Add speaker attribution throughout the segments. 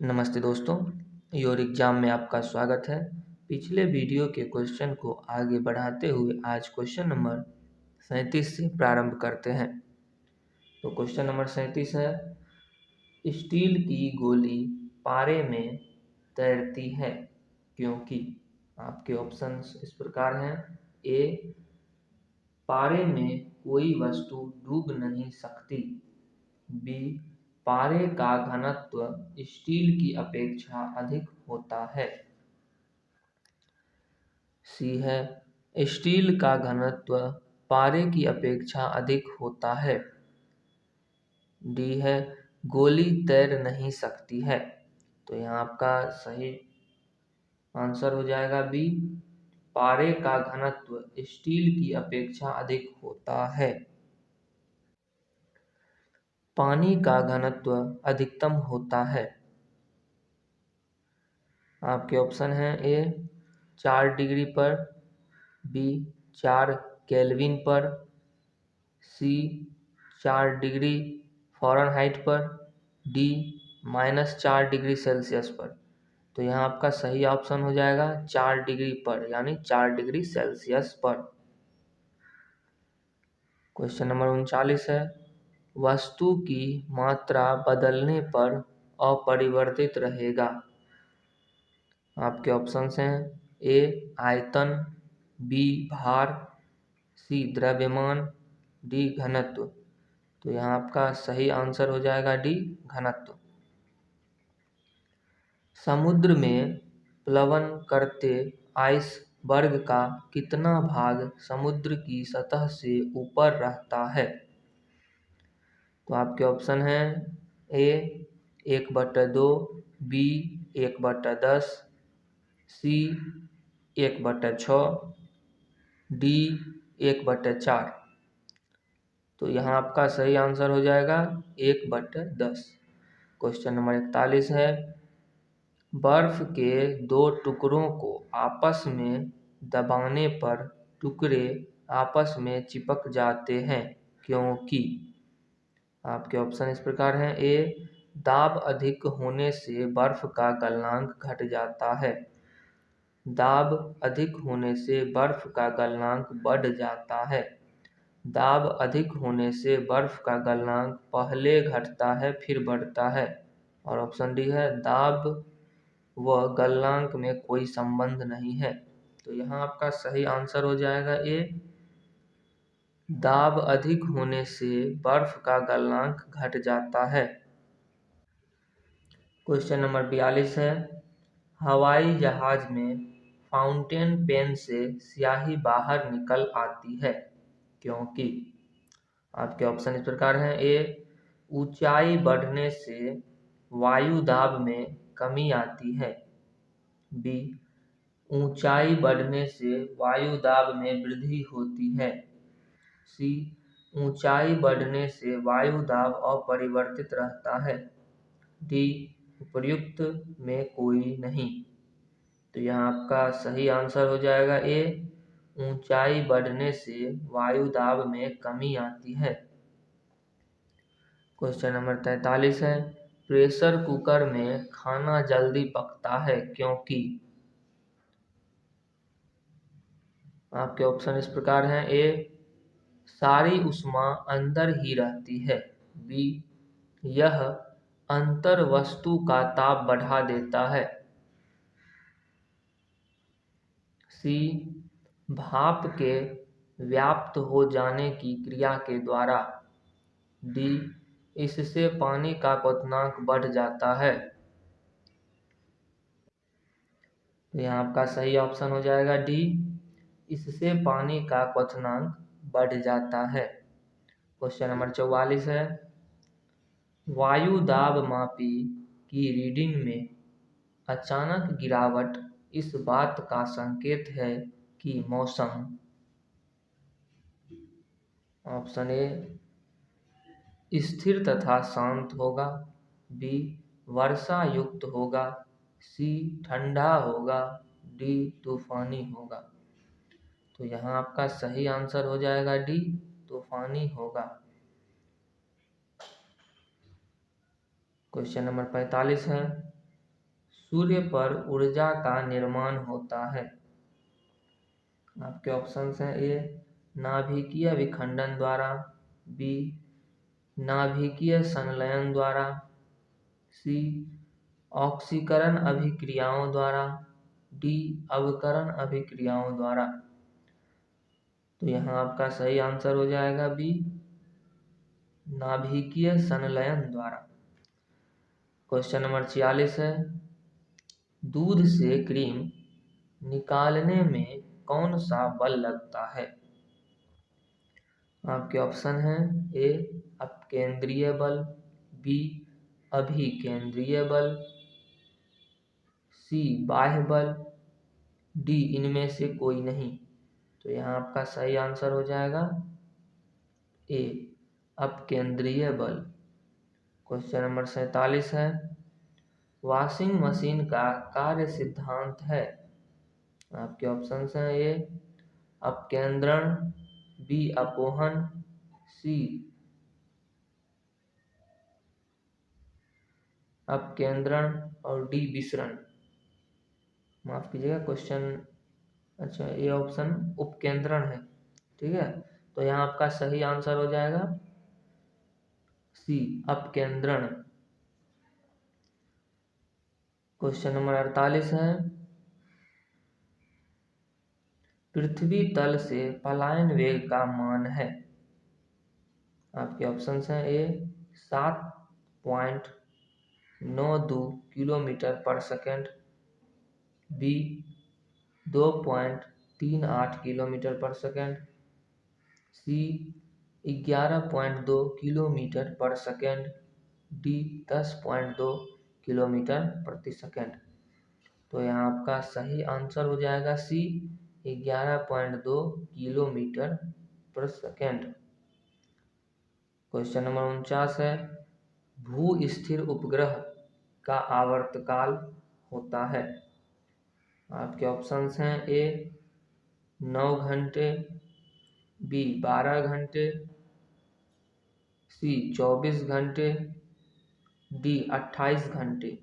Speaker 1: नमस्ते दोस्तों, your exam में आपका स्वागत है। पिछले वीडियो के क्वेश्चन को आगे बढ़ाते हुए आज क्वेश्चन नंबर 37 से प्रारंभ करते हैं। तो क्वेश्चन नंबर 37 है, स्टील की गोली पारे में तैरती है क्योंकि। आपके ऑप्शंस इस प्रकार हैं। ए, पारे में कोई वस्तु डूब नहीं सकती। बी, पारे का घनत्व स्टील की अपेक्षा अधिक होता है। सी है, स्टील का घनत्व पारे की अपेक्षा अधिक होता है। डी है, गोली तैर नहीं सकती है। तो यहाँ आपका सही आंसर हो जाएगा बी, पारे का घनत्व स्टील की अपेक्षा अधिक होता है। पानी का घनत्व अधिकतम होता है। आपके ऑप्शन हैं ए 4 डिग्री पर, बी 4 केल्विन पर, सी 4 डिग्री फ़ारेनहाइट पर, डी -4 डिग्री सेल्सियस पर। तो यहाँ आपका सही ऑप्शन हो जाएगा 4 डिग्री पर, यानी 4 डिग्री सेल्सियस पर। क्वेश्चन नंबर 39 है, वस्तु की मात्रा बदलने पर अपरिवर्तित रहेगा। आपके ऑप्शंस हैं ए आयतन, बी भार, सी द्रव्यमान, डी घनत्व। तो यहाँ आपका सही आंसर हो जाएगा डी घनत्व। समुद्र में प्लवन करते आइसबर्ग का कितना भाग समुद्र की सतह से ऊपर रहता है। तो आपके ऑप्शन हैं ए 1/2, बी 1/10, सी 1/6, डी 1/4। तो यहाँ आपका सही आंसर हो जाएगा 1/10। क्वेश्चन नंबर 41 है, बर्फ के 2 टुकड़ों को आपस में दबाने पर टुकड़े आपस में चिपक जाते हैं क्योंकि। आपके ऑप्शन इस प्रकार हैं। ए, दाब अधिक होने से बर्फ का गलनांक घट जाता है। दाब अधिक होने से बर्फ का गलनांक बढ़ जाता है। दाब अधिक होने से बर्फ का गलनांक पहले घटता है फिर बढ़ता है। और ऑप्शन डी है, दाब व गलनांक में कोई संबंध नहीं है। तो यहाँ आपका सही आंसर हो जाएगा ए, दाब अधिक होने से बर्फ का गलनांक घट जाता है। क्वेश्चन नंबर 42 है, हवाई जहाज में फाउंटेन पेन से स्याही बाहर निकल आती है क्योंकि। आपके ऑप्शन इस प्रकार हैं। ए, ऊंचाई बढ़ने से वायु दाब में कमी आती है। बी, ऊंचाई बढ़ने से वायु दाब में वृद्धि होती है। सी, ऊंचाई बढ़ने से वायु दाब अपरिवर्तित रहता है। डी, उपर्युक्त में कोई नहीं। तो यहाँ आपका सही आंसर हो जाएगा ए, ऊंचाई बढ़ने से वायु दाब में कमी आती है। क्वेश्चन नंबर 43 है, प्रेशर कुकर में खाना जल्दी पकता है क्योंकि। आपके ऑप्शन इस प्रकार हैं। ए, सारी ऊष्मा अंदर ही रहती है। बी, यह अंतर वस्तु का ताप बढ़ा देता है। सी, भाप के व्याप्त हो जाने की क्रिया के द्वारा। डी, इससे पानी का क्वथनांक बढ़ जाता है। तो यहाँ आपका सही ऑप्शन हो जाएगा डी, इससे पानी का क्वथनांक बढ़ जाता है। क्वेश्चन नंबर 44 है, वायु दाब मापी की रीडिंग में अचानक गिरावट इस बात का संकेत है कि मौसम। ऑप्शन ए, स्थिर तथा शांत होगा। बी, वर्षा युक्त होगा। सी, ठंडा होगा। डी, तूफानी होगा। तो यहाँ आपका सही आंसर हो जाएगा डी, तूफानी होगा। क्वेश्चन नंबर 45 है, सूर्य पर ऊर्जा का निर्माण होता है? आपके ऑप्शंस हैं ए नाभिकीय विखंडन द्वारा, बी नाभिकीय संलयन द्वारा, सी ऑक्सीकरण अभिक्रियाओं द्वारा, डी अवकरण अभिक्रियाओं द्वारा। तो यहाँ आपका सही आंसर हो जाएगा बी नाभिकीय संलयन द्वारा। क्वेश्चन नंबर 46 है, दूध से क्रीम निकालने में कौन सा बल लगता है? आपके ऑप्शन हैं ए अपकेंद्रीय बल, बी अभिकेंद्रीय बल, सी बाह्य बल, डी इनमें से कोई नहीं। तो यहाँ आपका सही आंसर हो जाएगा ए अपकेंद्रीय बल। क्वेश्चन नंबर 47 है, वॉशिंग मशीन का कार्य सिद्धांत है? आपके ऑप्शंस हैं ए अपकेंद्रण, बी अपोहन, सी अपकेंद्रण और डी विसरण। माफ कीजिएगा क्वेश्चन, अच्छा ये ऑप्शन उपकेंद्रण है, ठीक है। तो यहाँ आपका सही आंसर हो जाएगा सी अपकेंद्रण। क्वेश्चन नंबर 48 है, पृथ्वी तल से पलायन वेग का मान है? आपके ऑप्शंस हैं ए 7.92 किलोमीटर पर सेकेंड, बी 2.38 किलोमीटर पर सेकेंड, सी 11.2 किलोमीटर पर सेकेंड, डी 10.2 किलोमीटर प्रति सेकेंड। तो यहाँ आपका सही आंसर हो जाएगा सी 11.2 किलोमीटर पर सेकेंड। क्वेश्चन नंबर 49 है, भू स्थिर उपग्रह का आवर्तकाल होता है? आपके ऑप्शंस हैं ए 9 घंटे, बी 12 घंटे, सी 24 घंटे, डी 28 घंटे।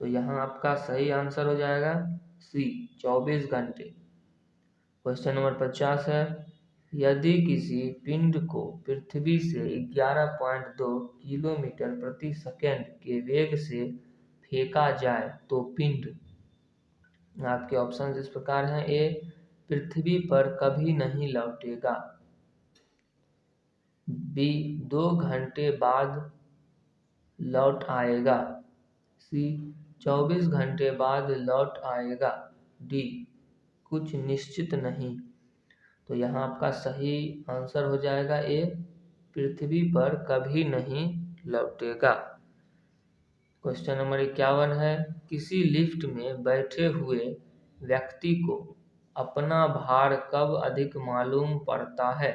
Speaker 1: तो यहाँ आपका सही आंसर हो जाएगा सी 24 घंटे। क्वेश्चन नंबर 50 है, यदि किसी पिंड को पृथ्वी से 11.2 किलोमीटर प्रति सेकेंड के वेग से फेंका जाए तो पिंड, आपके ऑप्शन इस प्रकार हैं ए पृथ्वी पर कभी नहीं लौटेगा, बी 2 घंटे बाद लौट आएगा, सी 24 घंटे बाद लौट आएगा, डी कुछ निश्चित नहीं। तो यहाँ आपका सही आंसर हो जाएगा ए पृथ्वी पर कभी नहीं लौटेगा। क्वेश्चन नंबर 51 है, किसी लिफ्ट में बैठे हुए व्यक्ति को अपना भार कब अधिक मालूम पड़ता है?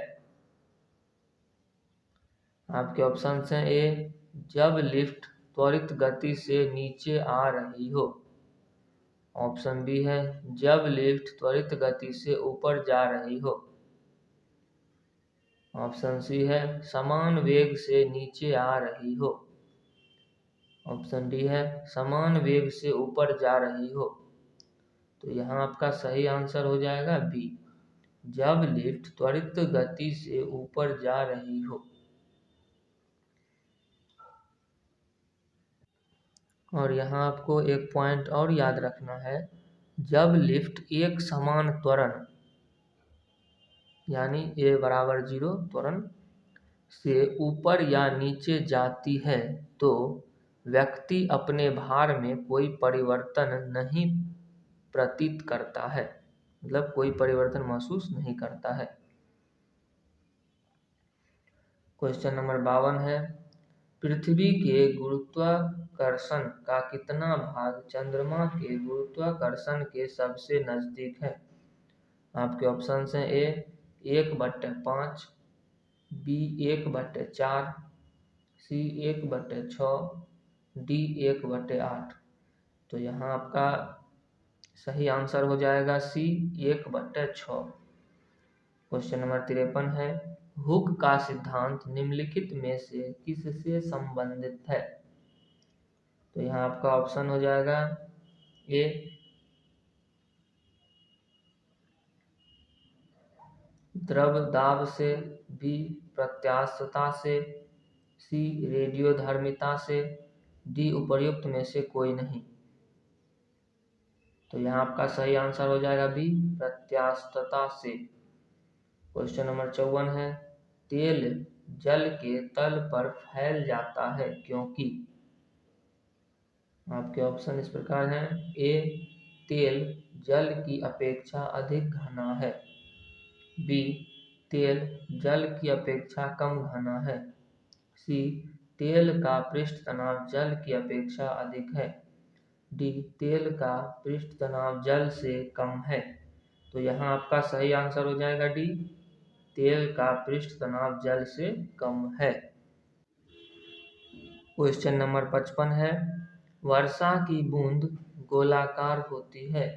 Speaker 1: आपके ऑप्शन हैं ए जब लिफ्ट त्वरित गति से नीचे आ रही हो, ऑप्शन बी है जब लिफ्ट त्वरित गति से ऊपर जा रही हो, ऑप्शन सी है समान वेग से नीचे आ रही हो, ऑप्शन डी है समान वेग से ऊपर जा रही हो। तो यहाँ आपका सही आंसर हो जाएगा बी जब लिफ्ट त्वरित गति से ऊपर जा रही हो। और यहाँ आपको एक पॉइंट और याद रखना है, जब लिफ्ट एक समान त्वरण यानी a बराबर 0 त्वरण से ऊपर या नीचे जाती है तो व्यक्ति अपने भार में कोई परिवर्तन नहीं प्रतीत करता है, मतलब कोई परिवर्तन महसूस नहीं करता है। क्वेश्चन नंबर 52 है, पृथ्वी के गुरुत्वाकर्षण का कितना भाग चंद्रमा के गुरुत्वाकर्षण के सबसे नजदीक है? आपके ऑप्शन हैं ए 1/5, बी 1/4, सी 1/6, डी 1/8। तो यहाँ आपका सही आंसर हो जाएगा सी 1/6। क्वेश्चन नंबर 53 है, हुक का सिद्धांत निम्नलिखित में से किससे संबंधित है? तो यहाँ आपका ऑप्शन हो जाएगा ए द्रव दाब से, बी प्रत्यास्थता से, सी रेडियोधर्मिता से, डी उपर्युक्त में से कोई नहीं। तो यहाँ आपका सही आंसर हो जाएगा बी प्रत्यास्थता से। क्वेश्चन नंबर 54 है, तेल जल के तल पर फैल जाता है क्योंकि। आपके ऑप्शन इस प्रकार हैं, ए तेल जल की अपेक्षा अधिक घना है, बी तेल जल की अपेक्षा कम घना है, सी तेल का पृष्ठ तनाव जल की अपेक्षा अधिक है, डी तेल का पृष्ठ तनाव जल से कम है। तो यहाँ आपका सही आंसर हो जाएगा डी तेल का पृष्ठ तनाव जल से कम है। क्वेश्चन नंबर 55 है, वर्षा की बूंद गोलाकार होती है।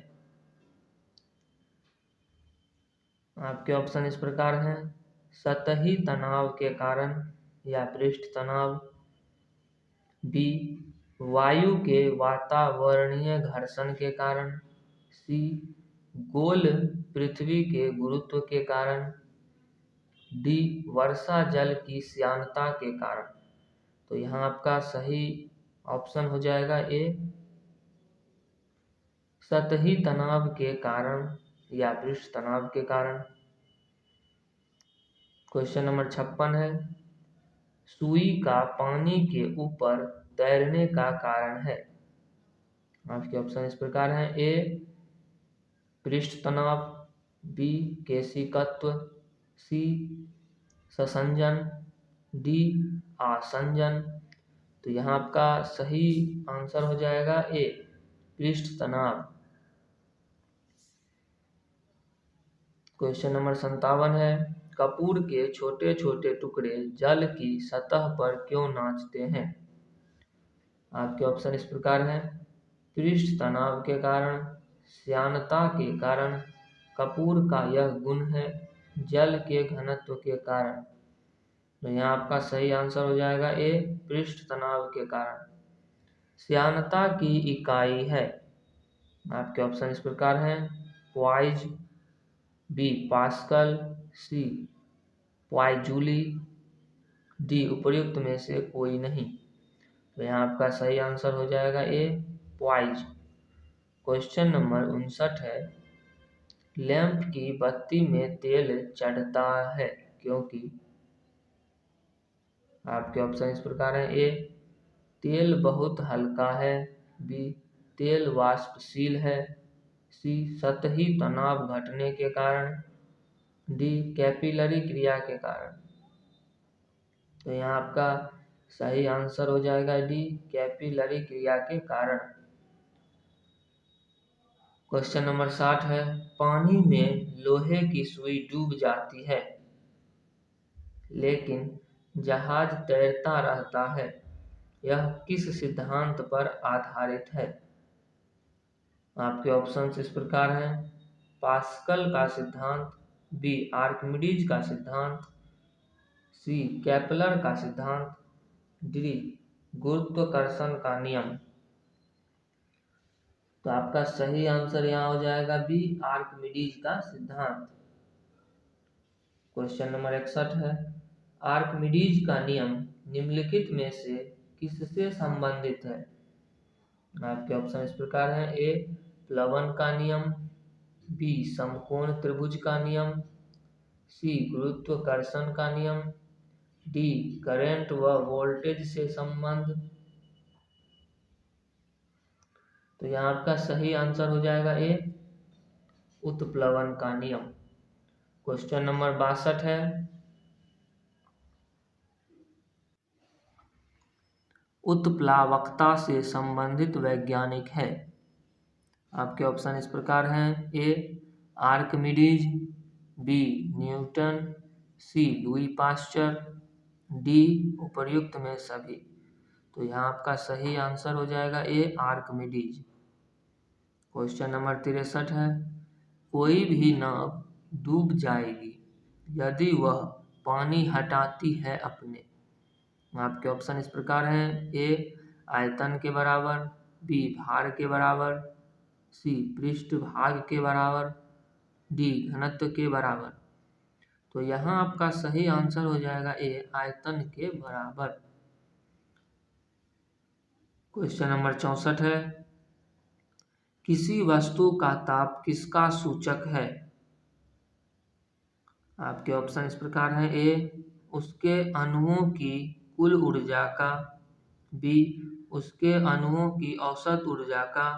Speaker 1: आपके ऑप्शन इस प्रकार हैं, सतही तनाव के कारण या पृष्ठ तनाव, बी वायु के वातावरणीय घर्षण के कारण, सी गोल पृथ्वी के गुरुत्व के कारण, डी वर्षा जल की श्यानता के कारण। तो यहाँ आपका सही ऑप्शन हो जाएगा ए सतही तनाव के कारण या पृष्ठ तनाव के कारण। क्वेश्चन नंबर 56 है, सुई का पानी के ऊपर तैरने का कारण है। आपके ऑप्शन इस प्रकार हैं, ए पृष्ठ तनाव, बी केशिकत्व, सी ससंजन, डी आसंजन। तो यहाँ आपका सही आंसर हो जाएगा ए पृष्ठ तनाव। क्वेश्चन नंबर 57 है, कपूर के छोटे छोटे टुकड़े जल की सतह पर क्यों नाचते हैं। आपके ऑप्शन इस प्रकार हैं, पृष्ठ तनाव के कारण, श्यानता के कारण, कपूर का यह गुण है, जल के घनत्व के कारण। तो यहाँ आपका सही आंसर हो जाएगा ए पृष्ठ तनाव के कारण। श्यानता की इकाई है, आपके ऑप्शन इस प्रकार हैं, पॉइज, बी पास्कल, सी पॉइजूली, डी उपर्युक्त में से कोई नहीं। तो यहाँ आपका सही आंसर हो जाएगा ए पॉइज। क्वेश्चन नंबर 59 है, लैंप की बत्ती में तेल चढ़ता है क्योंकि। आपके ऑप्शन इस प्रकार हैं, ए तेल बहुत हल्का है, बी तेल वाष्पशील है, सी सतही तनाव घटने के कारण, डी कैपिलरी क्रिया के कारण। तो यहाँ आपका सही आंसर हो जाएगा डी कैपिलरी क्रिया के कारण। क्वेश्चन नंबर 60 है, पानी में लोहे की सुई डूब जाती है लेकिन जहाज तैरता रहता है, यह किस सिद्धांत पर आधारित है। आपके ऑप्शंस इस प्रकार हैं, पास्कल का सिद्धांत, बी आर्किमिडीज का सिद्धांत, सी केपलर का सिद्धांत, डी गुरुत्वाकर्षण का नियम। तो आपका सही आंसर यहाँ हो जाएगा बी आर्किमिडीज का सिद्धांत। क्वेश्चन नंबर 61 है, आर्किमिडीज का नियम निम्नलिखित में से किससे संबंधित है। आपके ऑप्शन इस प्रकार हैं, ए प्लवन का नियम, बी समकोण त्रिभुज का नियम, सी गुरुत्वाकर्षण का नियम, डी करंट व वोल्टेज से संबंध। तो यहाँ आपका सही आंसर हो जाएगा ए उत्प्लवन का नियम। क्वेश्चन नंबर 62 है, उत्प्लावकता से संबंधित वैज्ञानिक है। आपके ऑप्शन इस प्रकार हैं, ए आर्किमिडीज, बी न्यूटन, सी लुई पास्चर, डी उपर्युक्त में सभी। तो यहाँ आपका सही आंसर हो जाएगा ए आर्किमिडीज। क्वेश्चन नंबर 63 है, कोई भी नाव डूब जाएगी यदि वह पानी हटाती है अपने। आपके ऑप्शन इस प्रकार हैं, ए आयतन के बराबर, बी भार के बराबर, सी पृष्ठभाग के बराबर, डी घनत्व के बराबर। तो यहाँ आपका सही आंसर हो जाएगा ए आयतन के बराबर। क्वेश्चन नंबर 64 है, किसी वस्तु का ताप किसका सूचक है? आपके ऑप्शन इस प्रकार हैं, ए उसके अणुओं की कुल ऊर्जा का, बी उसके अणुओं की औसत ऊर्जा का,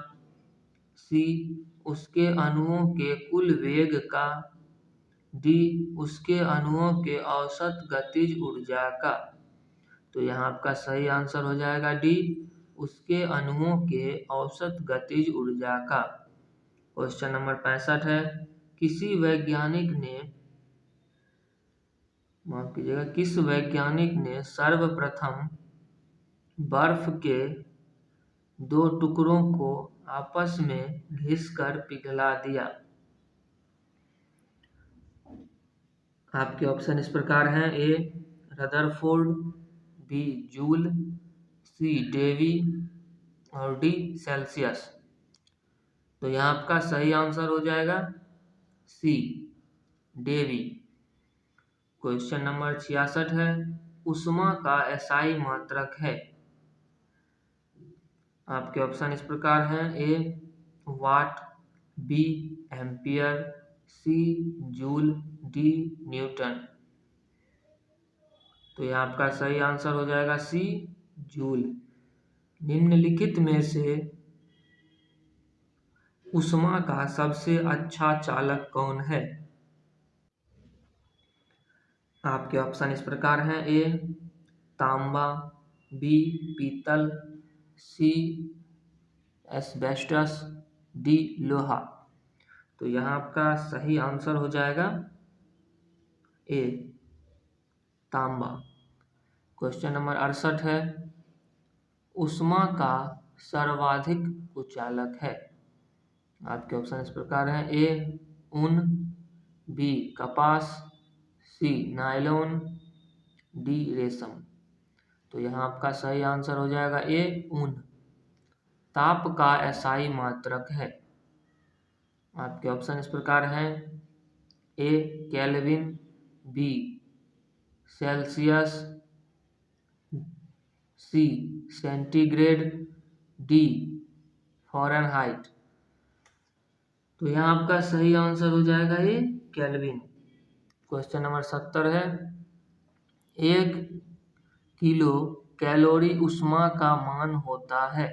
Speaker 1: सी उसके अणुओं के कुल वेग का, डी उसके अणुओं के औसत गतिज ऊर्जा का। तो यहाँ आपका सही आंसर हो जाएगा डी उसके अणुओं के औसत गतिज ऊर्जा का। क्वेश्चन नंबर 65 है, किसी वैज्ञानिक ने, माफ कीजिएगा, किस वैज्ञानिक ने सर्वप्रथम बर्फ के दो टुकड़ों को आपस में घिसकर पिघला दिया? आपके ऑप्शन इस प्रकार हैं, ए रदरफोर्ड, बी जूल, सी डेवी और डी सेल्सियस। तो यहाँ आपका सही आंसर हो जाएगा सी डेवी। क्वेश्चन नंबर 66 है, उष्मा का एसआई मात्रक है? आपके ऑप्शन इस प्रकार हैं, ए वाट, बी एम्पियर, सी जूल, डी न्यूटन। तो यह आपका सही आंसर हो जाएगा सी जूल। निम्नलिखित में से उष्मा का सबसे अच्छा चालक कौन है? आपके ऑप्शन इस प्रकार हैं, ए तांबा, बी पीतल, सी एस्बेस्टस, डी लोहा। तो यहाँ आपका सही आंसर हो जाएगा ए तांबा। क्वेश्चन नंबर 68 है, उष्मा का सर्वाधिक कुचालक है? आपके ऑप्शन इस प्रकार हैं, ए ऊन, बी कपास, सी नायलॉन, डी रेशम। तो यहाँ आपका सही आंसर हो जाएगा ए ऊन। ताप का एसआई मात्रक है? आपके ऑप्शन इस प्रकार हैं, ए केल्विन, बी सेल्सियस, सी सेंटीग्रेड, डी फ़ारेनहाइट। तो यहाँ आपका सही आंसर हो जाएगा ये केल्विन। क्वेश्चन नंबर 70 है, 1 किलो कैलोरी उष्मा का मान होता है?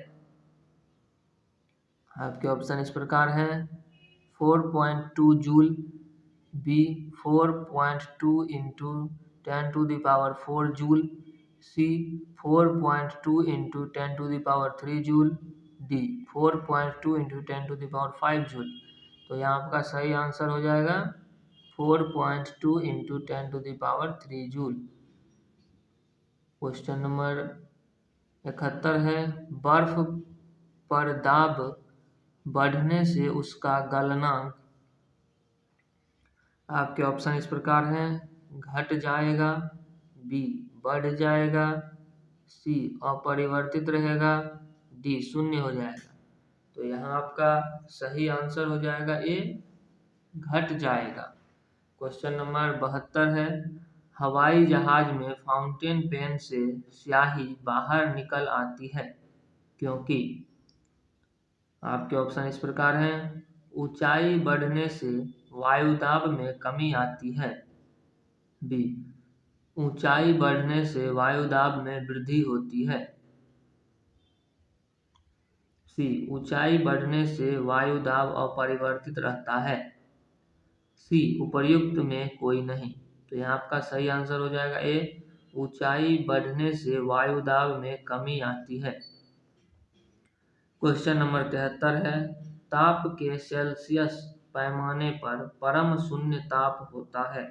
Speaker 1: आपके ऑप्शन इस प्रकार हैं, 4.2 जूल, बी 4.2 इंटू 10⁴ जूल, सी 4.2 into 10⁻³ joule, D 4.2 into 10⁵ joule. तो यहाँ आपका सही आंसर हो जाएगा 4.2 इंटू 10⁻³ जूल। क्वेश्चन नंबर 71 है, बर्फ पर दाब बढ़ने से उसका गलनांक? आपके ऑप्शन इस प्रकार हैं, घट जाएगा, बी बढ़ जाएगा, सी अपरिवर्तित रहेगा, डी शून्य हो जाएगा। तो यहाँ आपका सही आंसर हो जाएगा ए घट जाएगा। क्वेश्चन नंबर 72 है, हवाई जहाज में फाउंटेन पेन से स्याही बाहर निकल आती है क्योंकि? आपके ऑप्शन इस प्रकार हैं, ऊंचाई बढ़ने से वायुदाब में कमी आती है, बी ऊंचाई बढ़ने से वायुदाब में वृद्धि होती है, सी ऊंचाई बढ़ने से वायुदाब अपरिवर्तित रहता है, सी उपर्युक्त में कोई नहीं। तो यहाँ आपका सही आंसर हो जाएगा ए ऊंचाई बढ़ने से वायुदाब में कमी आती है। क्वेश्चन नंबर 73 है, ताप के सेल्सियस पैमाने पर परम शून्य ताप होता है?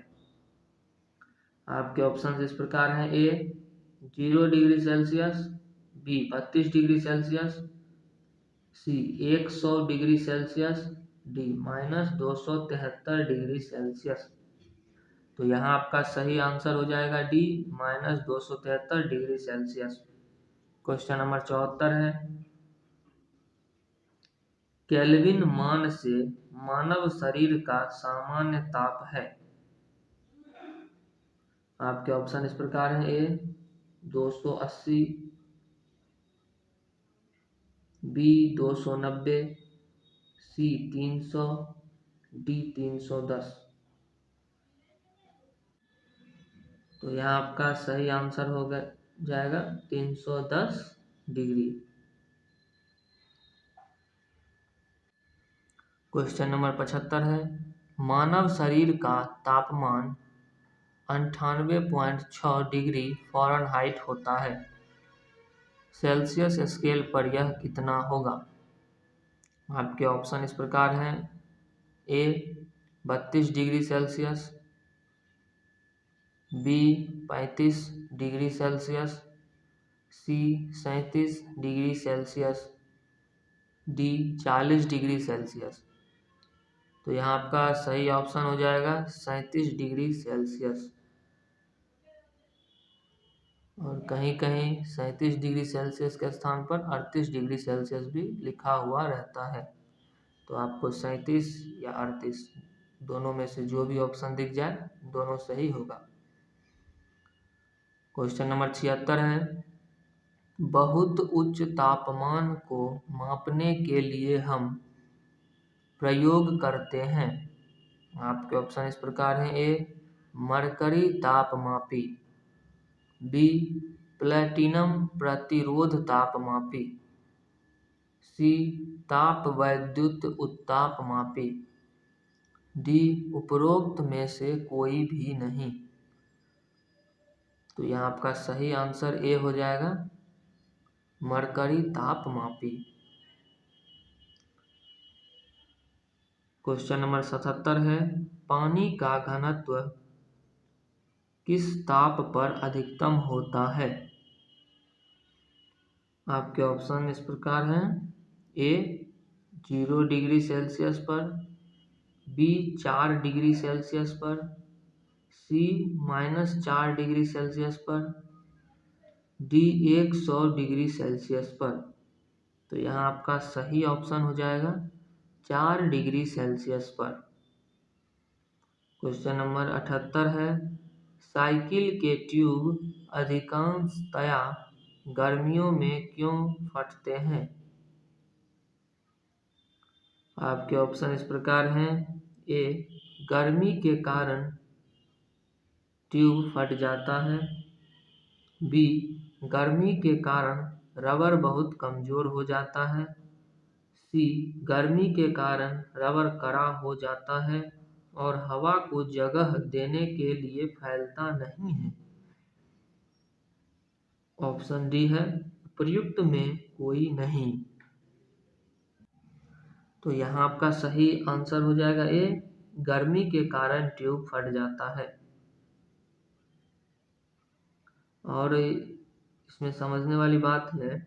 Speaker 1: आपके ऑप्शन इस प्रकार हैं, A 0 degree Celsius, B 32 degree Celsius, C 100 degree Celsius, D -273 degree Celsius. तो यहाँ आपका सही आंसर हो जाएगा D -273 degree Celsius. Question number 74 है, केल्विन मान से मानव शरीर का सामान्य ताप है? आपके ऑप्शन इस प्रकार हैं। ए 280, बी 290, सी 300, डी 310। तो यहाँ आपका सही आंसर हो जाएगा 310 डिग्री। क्वेश्चन नंबर 75 है, मानव शरीर का तापमान 98.6 डिग्री फ़ारेनहाइट होता है। सेल्सियस स्केल पर यह कितना होगा? आपके ऑप्शन इस प्रकार हैं। A 32 degree Celsius, B 35 degree Celsius, C 37 degree Celsius, D 40 degree Celsius. तो यहाँ आपका सही ऑप्शन हो जाएगा 37 डिग्री सेल्सियस। और कहीं कहीं 37 डिग्री सेल्सियस के स्थान पर 38 डिग्री सेल्सियस भी लिखा हुआ रहता है। तो आपको 37 या 38 दोनों में से जो भी ऑप्शन दिख जाए दोनों सही होगा। क्वेश्चन नंबर 76 है, बहुत उच्च तापमान को मापने के लिए हम प्रयोग करते हैं। आपके ऑप्शन इस प्रकार हैं। ए मरकरी तापमापी, बी प्लैटिनम प्रतिरोध तापमापी, सी ताप वैद्युत उत्तापमापी, डी उपरोक्त में से कोई भी नहीं। तो यहाँ आपका सही आंसर ए हो जाएगा मरकरी तापमापी। क्वेश्चन नंबर 77 है, पानी का घनत्व किस ताप पर अधिकतम होता है? आपके ऑप्शन इस प्रकार हैं। ए 0 डिग्री सेल्सियस पर, बी 4 डिग्री सेल्सियस पर, सी -4 डिग्री सेल्सियस पर, डी 100 डिग्री सेल्सियस पर। तो यहाँ आपका सही ऑप्शन हो जाएगा 4 डिग्री सेल्सियस पर। क्वेश्चन नंबर 78 है, साइकिल के ट्यूब अधिकांशतया गर्मियों में क्यों फटते हैं? आपके ऑप्शन इस प्रकार हैं। ए गर्मी के कारण ट्यूब फट जाता है, बी गर्मी के कारण रबर बहुत कमजोर हो जाता है, सी गर्मी के कारण रबर कड़ा हो जाता है और हवा को जगह देने के लिए फैलता नहीं है। ऑप्शन डी है प्रयुक्त में कोई नहीं। तो यहाँ आपका सही आंसर हो जाएगा ए गर्मी के कारण ट्यूब फट जाता है। और इसमें समझने वाली बात है,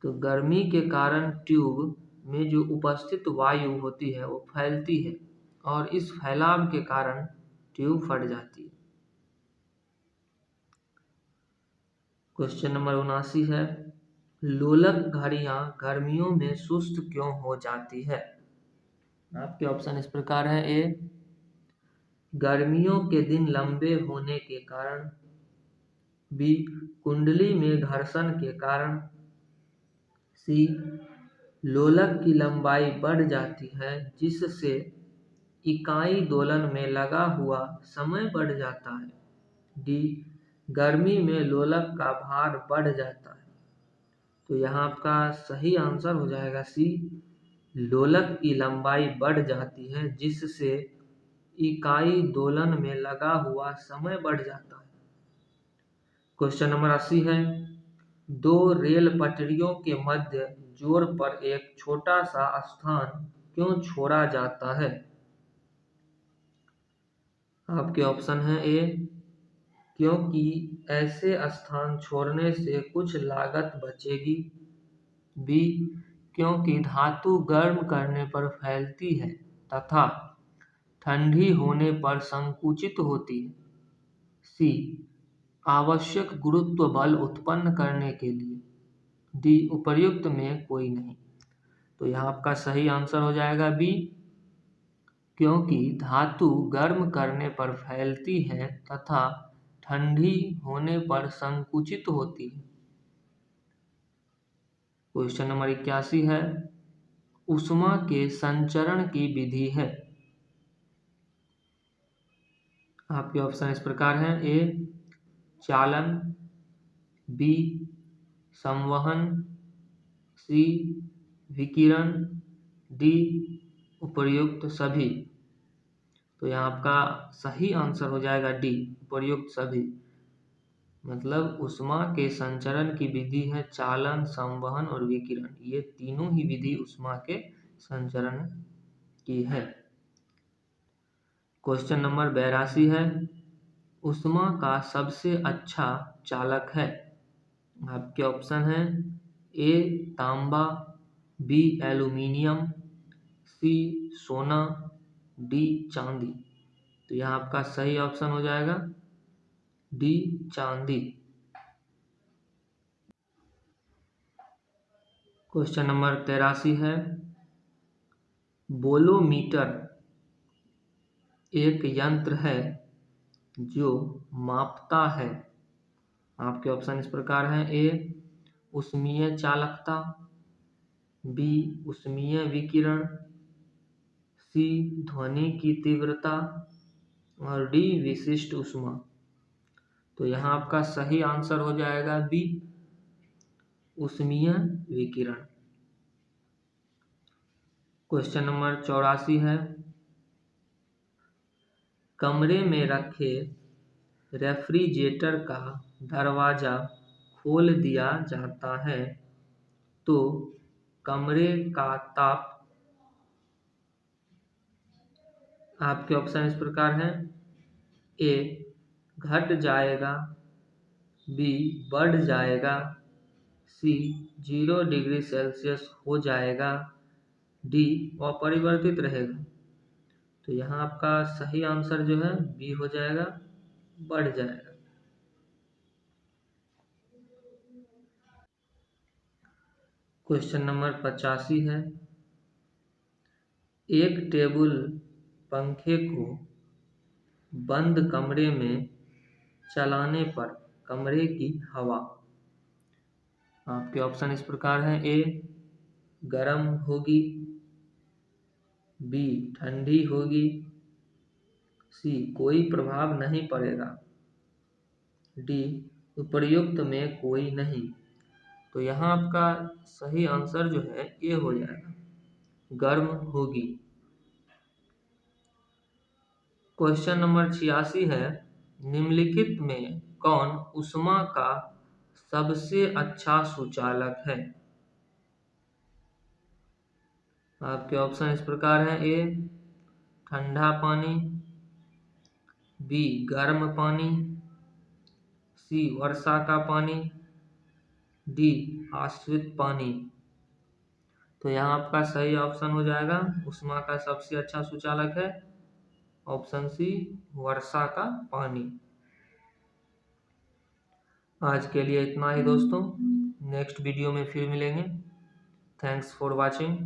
Speaker 1: तो गर्मी के कारण ट्यूब में जो उपस्थित वायु होती है वो फैलती है और इस फैलाव के कारण ट्यूब फट जाती है। क्वेश्चन नंबर 79 है, लोलक घड़ियां गर्मियों में सुस्त क्यों हो जाती है? आपके ऑप्शन इस प्रकार है। ए गर्मियों के दिन लंबे होने के कारण, बी कुंडली में घर्षण के कारण, सी लोलक की लंबाई बढ़ जाती है जिससे इकाई दोलन में लगा हुआ समय बढ़ जाता है, डी गर्मी में लोलक का भार बढ़ जाता है। तो यहाँ आपका सही आंसर हो जाएगा सी लोलक की लंबाई बढ़ जाती है जिससे इकाई दोलन में लगा हुआ समय बढ़ जाता है। क्वेश्चन नंबर 80 है, दो रेल पटरियों के मध्य जोर पर एक छोटा सा स्थान क्यों छोड़ा जाता है? आपके ऑप्शन है। ए क्योंकि ऐसे स्थान छोड़ने से कुछ लागत बचेगी, बी क्योंकि धातु गर्म करने पर फैलती है तथा ठंडी होने पर संकुचित होती है, सी आवश्यक गुरुत्व बल उत्पन्न करने के लिए, डी उपर्युक्त में कोई नहीं। तो यहाँ आपका सही आंसर हो जाएगा बी, क्योंकि धातु गर्म करने पर फैलती है तथा ठंडी होने पर संकुचित होती है। क्वेश्चन नंबर 81 है, ऊष्मा के संचरण की विधि है। आपके ऑप्शन इस प्रकार हैं, ए चालन, बी संवहन, सी विकिरण, डी उपर्युक्त सभी। तो यहाँ आपका सही आंसर हो जाएगा डी उपर्युक्त सभी। मतलब ऊष्मा के संचरण की विधि है चालन, संवहन और विकिरण। ये तीनों ही विधि ऊष्मा के संचरण की है। क्वेश्चन नंबर 82 है, ऊष्मा का सबसे अच्छा चालक है। आपके ऑप्शन हैं, ए तांबा, बी एल्यूमिनियम, सी सोना, डी चांदी। तो यहाँ आपका सही ऑप्शन हो जाएगा डी चांदी। क्वेश्चन नंबर 83 है, बोलोमीटर एक यंत्र है जो मापता है। आपके ऑप्शन इस प्रकार हैं, ए ऊष्मीय चालकता, बी ऊष्मीय विकिरण, सी ध्वनि की तीव्रता और डी विशिष्ट ऊष्मा। तो यहाँ आपका सही आंसर हो जाएगा बी ऊष्मीय विकिरण। क्वेश्चन नंबर 84 है, कमरे में रखे रेफ्रिजरेटर का दरवाजा खोल दिया जाता है तो कमरे का ताप। आपके ऑप्शन इस प्रकार हैं, ए घट जाएगा, बी बढ़ जाएगा, सी 0 डिग्री सेल्सियस हो जाएगा, डी अपरिवर्तित रहेगा। तो यहाँ आपका सही आंसर जो है बी हो जाएगा, बढ़ जाएगा। क्वेश्चन नंबर 85 है, एक टेबल पंखे को बंद कमरे में चलाने पर कमरे की हवा। आपके ऑप्शन इस प्रकार हैं, ए गर्म होगी, बी ठंडी होगी, सी कोई प्रभाव नहीं पड़ेगा, डी उपर्युक्त में कोई नहीं। तो यहाँ आपका सही आंसर जो है ए हो जाएगा, गर्म होगी। क्वेश्चन नंबर 86 है, निम्नलिखित में कौन ऊष्मा का सबसे अच्छा सुचालक है। आपके ऑप्शन इस प्रकार हैं, ए ठंडा पानी, बी गर्म पानी, सी वर्षा का पानी, डी आश्रित पानी। तो यहाँ आपका सही ऑप्शन हो जाएगा, ऊष्मा का सबसे अच्छा सुचालक है ऑप्शन सी वर्षा का पानी। आज के लिए इतना ही दोस्तों, नेक्स्ट वीडियो में फिर मिलेंगे। Thanks for watching.